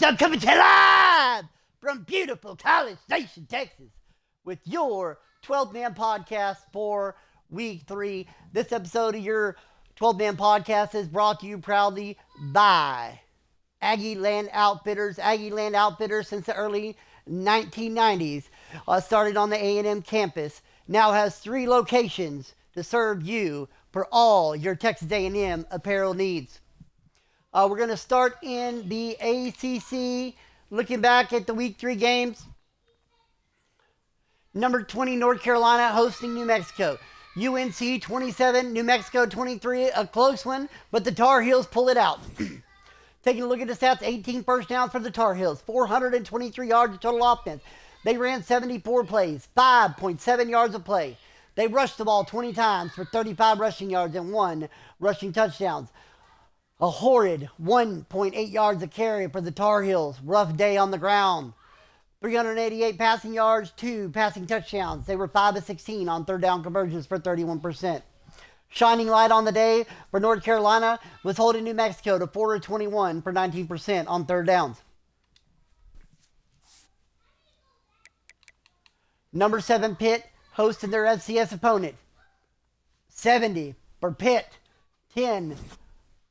I'm coming to you live from beautiful College Station, Texas, with your 12-man podcast for week 3. This episode of your 12-man podcast is brought to you proudly by Aggie Land Outfitters. Aggie Land Outfitters since the early 1990s. Started on the A&M campus. Now has 3 locations to serve you for all your Texas A&M apparel needs. We're going to start in the ACC, looking back at the Week 3 games. Number 20, North Carolina hosting New Mexico. UNC 27, New Mexico 23, a close one, but the Tar Heels pull it out. Taking a look at the stats, 18 first downs for the Tar Heels, 423 yards of total offense. They ran 74 plays, 5.7 yards of play. They rushed the ball 20 times for 35 rushing yards and 1 rushing touchdowns. A horrid 1.8 yards a carry for the Tar Heels. Rough day on the ground. 388 passing yards, 2 passing touchdowns. They were 5 of 16 on third down conversions for 31%. Shining light on the day for North Carolina was holding New Mexico to 4 of 21 for 19% on third downs. Number 7, Pitt, hosting their FCS opponent. 70 for Pitt, 10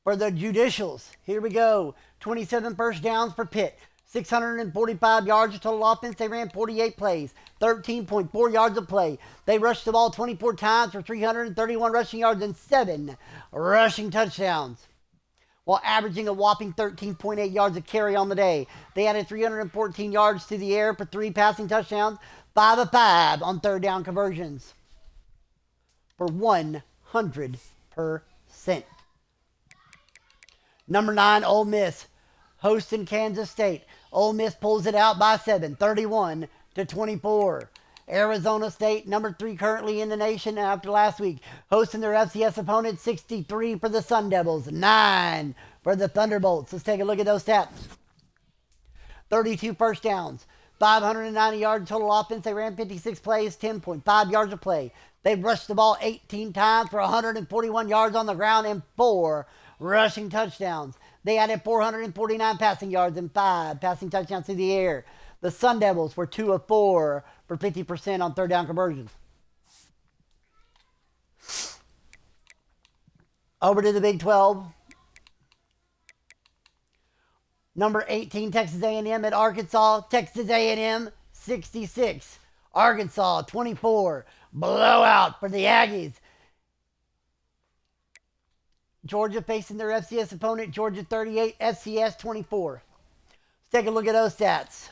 for the Judicials. Here we go. 27 first downs for Pitt. 645 yards of total offense. They ran 48 plays. 13.4 yards of play. They rushed the ball 24 times for 331 rushing yards and 7 rushing touchdowns, while averaging a whopping 13.8 yards a carry on the day. They added 314 yards to the air for 3 passing touchdowns. 5 of 5 on third down conversions for 100%. Number 9, Ole Miss, hosting Kansas State. Ole Miss pulls it out by 7, 31-24. Arizona State, number 3 currently in the nation after last week, hosting their FCS opponent. 63 for the Sun Devils, 9 for the Thunderbolts. Let's take a look at those stats. 32 first downs, 590 yards total offense. They ran 56 plays, 10.5 yards of play. They rushed the ball 18 times for 141 yards on the ground and 4 rushing touchdowns. They added 449 passing yards and 5 passing touchdowns through the air. The Sun Devils were 2 of 4 for 50% on third down conversions. Over to the Big 12. Number 18, Texas A&M at Arkansas. Texas A&M 66. Arkansas 24. Blowout for the Aggies. Georgia facing their FCS opponent. Georgia 38, FCS 24. Let's take a look at those stats.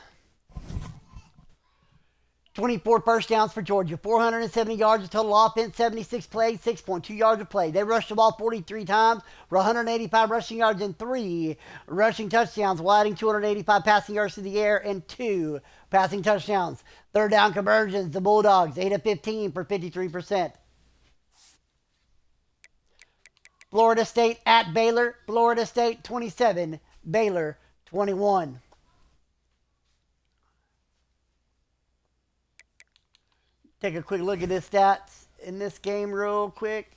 24 first downs for Georgia, 470 yards of total offense, 76 plays, 6.2 yards of play. They rushed the ball 43 times for 185 rushing yards and 3 rushing touchdowns, while adding 285 passing yards to the air and 2 passing touchdowns. Third down conversions, the Bulldogs, 8 of 15 for 53%. Florida State at Baylor. Florida State 27, Baylor 21. Take a quick look at his stats in this game real quick.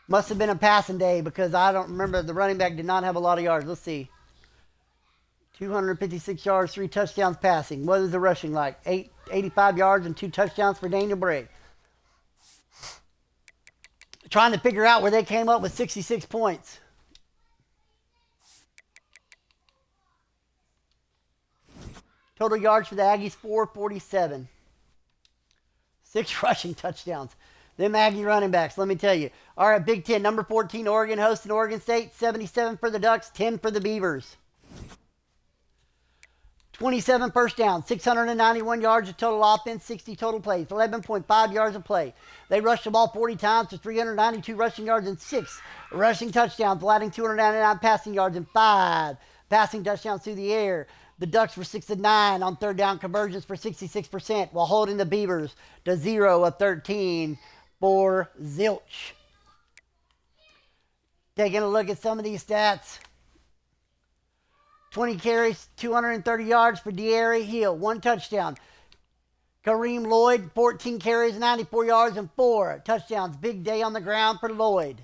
Must have been a passing day because I don't remember. The running back did not have a lot of yards. Let's see. 256 yards, 3 touchdowns passing. What is the rushing like? 85 yards and 2 touchdowns for Daniel Bray. Trying to figure out where they came up with 66 points. Total yards for the Aggies, 447. 6 rushing touchdowns. Them Aggie running backs, let me tell you. All right, Big 10, number 14, Oregon hosting Oregon State. 77 for the Ducks, 10 for the Beavers. 27 first downs, 691 yards of total offense, 60 total plays, 11.5 yards of play. They rushed the ball 40 times for 392 rushing yards and 6 rushing touchdowns, while adding 299 passing yards and 5 passing touchdowns through the air. The Ducks were 6 of 9 on third down conversions for 66%, while holding the Beavers to 0 of 13 for zilch. Taking a look at some of these stats. 20 carries, 230 yards for De'Aaron Hill, 1 touchdown. Kareem Lloyd, 14 carries, 94 yards, and 4 touchdowns. Big day on the ground for Lloyd.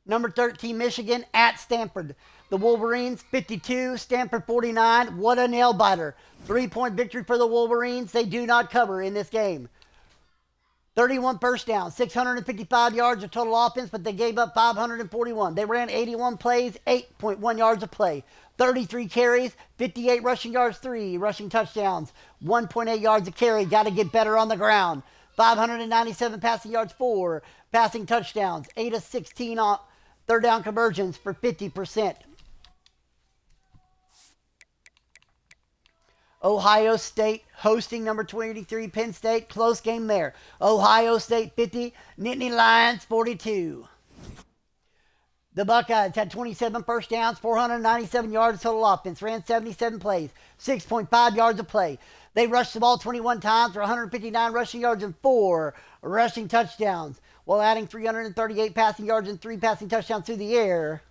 Number 13, Michigan at Stanford. The Wolverines 52, Stanford 49. What a nail biter. 3-point victory for the Wolverines. They do not cover in this game. 31 first downs, 655 yards of total offense, but they gave up 541. They ran 81 plays, 8.1 yards a play. 33 carries, 58 rushing yards, 3 rushing touchdowns, 1.8 yards a carry. Got to get better on the ground. 597 passing yards, 4 passing touchdowns, 8 of 16 on third down conversions for 50%. Ohio State hosting number 23 Penn State. Close game there. Ohio State 50, Nittany Lions 42. The Buckeyes had 27 first downs, 497 yards total offense, ran 77 plays, 6.5 yards a play. They rushed the ball 21 times for 159 rushing yards and 4 rushing touchdowns, while adding 338 passing yards and 3 passing touchdowns through the air.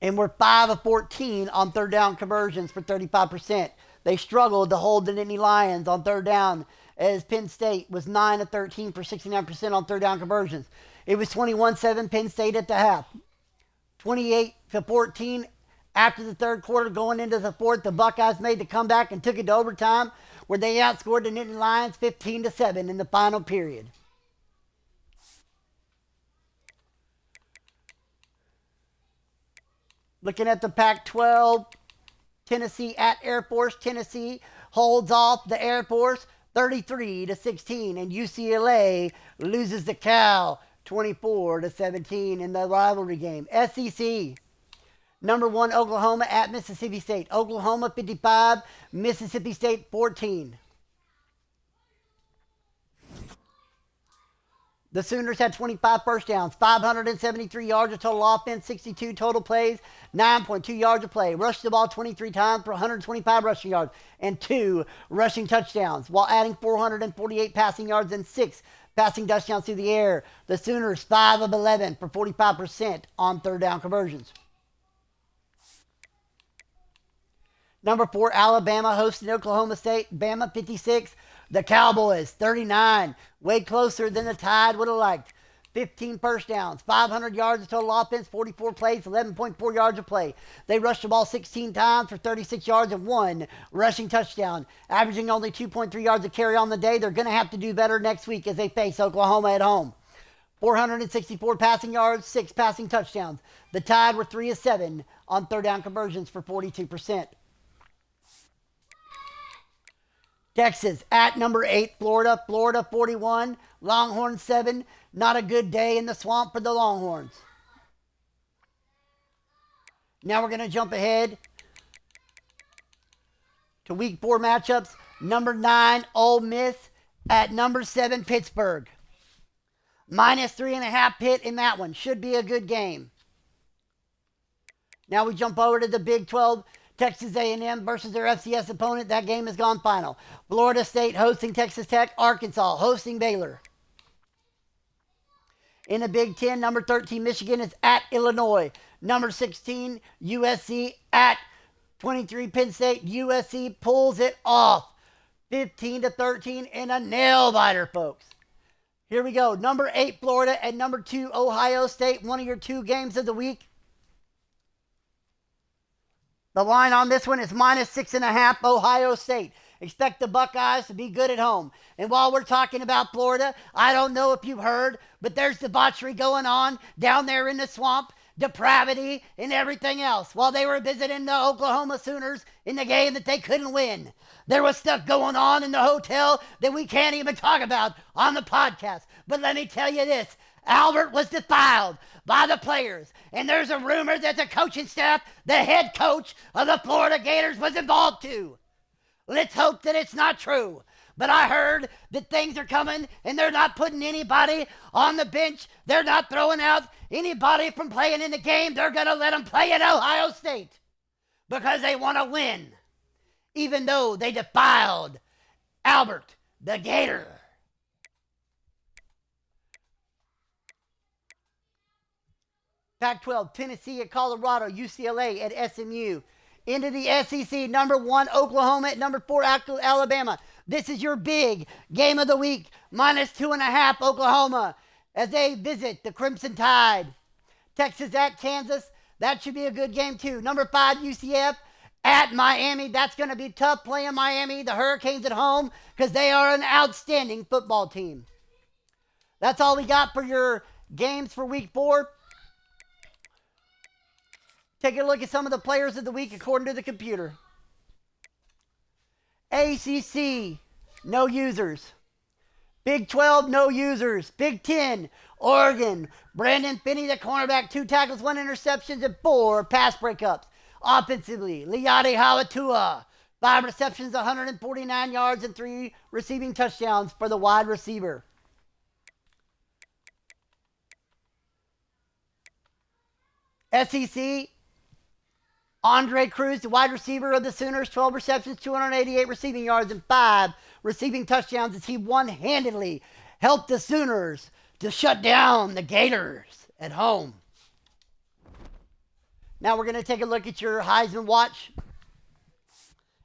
And were 5 of 14 on third down conversions for 35%. They struggled to hold the Nittany Lions on third down, as Penn State was 9 of 13 for 69% on third down conversions. It was 21-7 Penn State at the half. 28-14 after the third quarter, going into the fourth, the Buckeyes made the comeback and took it to overtime, where they outscored the Nittany Lions 15-7 in the final period. Looking at the Pac-12, Tennessee at Air Force. Tennessee holds off the Air Force 33-16, and UCLA loses to Cal 24-17 in the rivalry game. SEC, number 1 Oklahoma at Mississippi State. Oklahoma 55, Mississippi State 14. The Sooners had 25 first downs, 573 yards of total offense, 62 total plays, 9.2 yards a play. Rushed the ball 23 times for 125 rushing yards and 2 rushing touchdowns, while adding 448 passing yards and 6 passing touchdowns through the air. The Sooners 5 of 11 for 45% on third down conversions. Number 4, Alabama hosting Oklahoma State. Bama 56. The Cowboys 39. Way closer than the Tide would have liked. 15 first downs, 500 yards of total offense, 44 plays, 11.4 yards a play. They rushed the ball 16 times for 36 yards and 1 rushing touchdown, averaging only 2.3 yards a carry on the day. They're going to have to do better next week as they face Oklahoma at home. 464 passing yards, 6 passing touchdowns. The Tide were 3 of 7 on third down conversions for 42%. Texas at number 8, Florida. Florida 41, Longhorns 7. Not a good day in the swamp for the Longhorns. Now we're going to jump ahead to week 4 matchups. Number 9, Ole Miss at number 7, Pittsburgh. -3.5 Pitt in that one. Should be a good game. Now we jump over to the Big 12. Texas A&M versus their FCS opponent. That game has gone final. Florida State hosting Texas Tech. Arkansas hosting Baylor. In the Big 10, number 13 Michigan is at Illinois. Number 16 USC at 23 Penn State. USC pulls it off 15-13 in a nail biter, folks. Here we go. Number 8 Florida and number 2 Ohio State. One of your 2 games of the week. The line on this one is -6.5 Ohio State. Expect the Buckeyes to be good at home. And while we're talking about Florida, I don't know if you've heard, but there's debauchery going on down there in the swamp, depravity and everything else. While they were visiting the Oklahoma Sooners in the game that they couldn't win, there was stuff going on in the hotel that we can't even talk about on the podcast. But let me tell you this. Albert was defiled by the players. And there's a rumor that the coaching staff, the head coach of the Florida Gators, was involved too. Let's hope that it's not true. But I heard that things are coming and they're not putting anybody on the bench. They're not throwing out anybody from playing in the game. They're going to let them play at Ohio State because they want to win, even though they defiled Albert the Gator. Pac-12, Tennessee at Colorado, UCLA at SMU. Into the SEC, number 1, Oklahoma at number 4, Alabama. This is your big game of the week. -2.5, Oklahoma as they visit the Crimson Tide. Texas at Kansas. That should be a good game too. Number 5, UCF at Miami. That's going to be tough playing Miami, the Hurricanes at home, because they are an outstanding football team. That's all we got for your games for week 4. Take a look at some of the players of the week according to the computer. ACC, no users. Big 12, no users. Big 10, Oregon. Brandon Finney, the cornerback, 2 tackles, 1 interception, and 4 pass breakups. Offensively, Liade Hawatua, 5 receptions, 149 yards, and 3 receiving touchdowns for the wide receiver. SEC, Andre Cruz, the wide receiver of the Sooners, 12 receptions, 288 receiving yards, and 5 receiving touchdowns as he one-handedly helped the Sooners to shut down the Gators at home. Now we're going to take a look at your Heisman watch,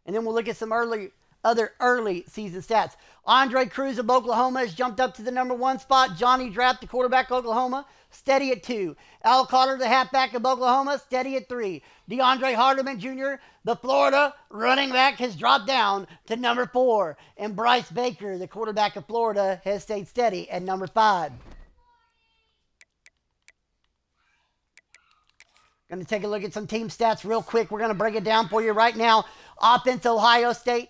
and then we'll look at some other early season stats. Andre Cruz of Oklahoma has jumped up to the number 1 spot. Johnny Draft, the quarterback of Oklahoma, steady at 2. Al Carter, the halfback of Oklahoma, steady at 3. DeAndre Hardeman Jr., the Florida running back, has dropped down to number 4. And Bryce Baker, the quarterback of Florida, has stayed steady at number 5. Going to take a look at some team stats real quick. We're going to break it down for you right now. Offense, Ohio State,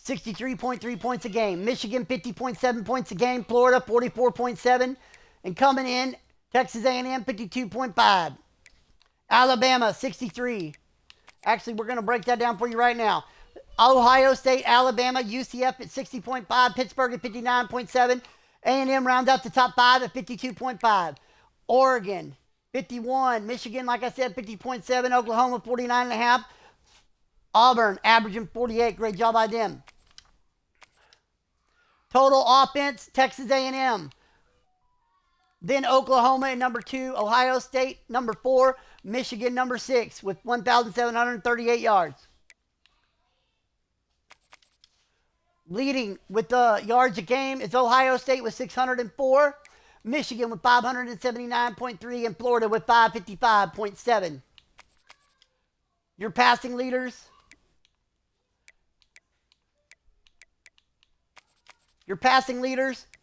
63.3 points a game. Michigan, 50.7 points a game. Florida, 44.7. And coming in, Texas A&M, 52.5. Alabama, 63. Actually, we're going to break that down for you right now. Ohio State, Alabama, UCF at 60.5. Pittsburgh at 59.7. A&M rounds out the top 5 at 52.5. Oregon, 51. Michigan, like I said, 50.7. Oklahoma, 49.5. Auburn, averaging 48. Great job by them. Total offense, Texas A&M. Then Oklahoma at number 2. Ohio State, number 4. Michigan, number 6, with 1,738 yards. Leading with the yards a game is Ohio State with 604. Michigan with 579.3, and Florida with 555.7. Your passing leaders.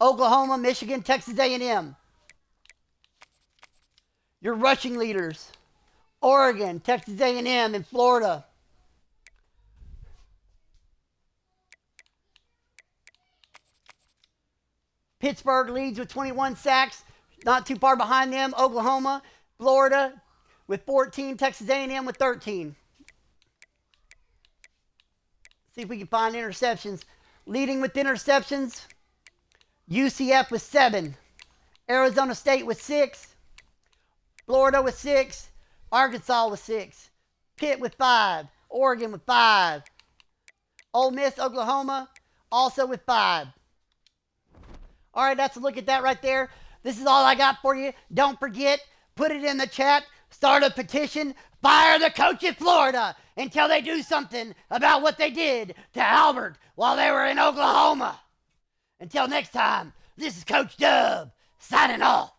Oklahoma, Michigan, Texas A&M. Your rushing leaders. Oregon, Texas A&M, and Florida. Pittsburgh leads with 21 sacks, not too far behind them. Oklahoma, Florida with 14, Texas A&M with 13. See if we can find interceptions. Leading with interceptions, UCF with 7, Arizona State with 6, Florida with 6, Arkansas with 6, Pitt with 5, Oregon with 5, Ole Miss, Oklahoma also with 5. All right, that's a look at that right there. This is all I got for you. Don't forget, put it in the chat, start a petition, fire the coach at Florida until they do something about what they did to Albert while they were in Oklahoma. Until next time, this is Coach Dub signing off.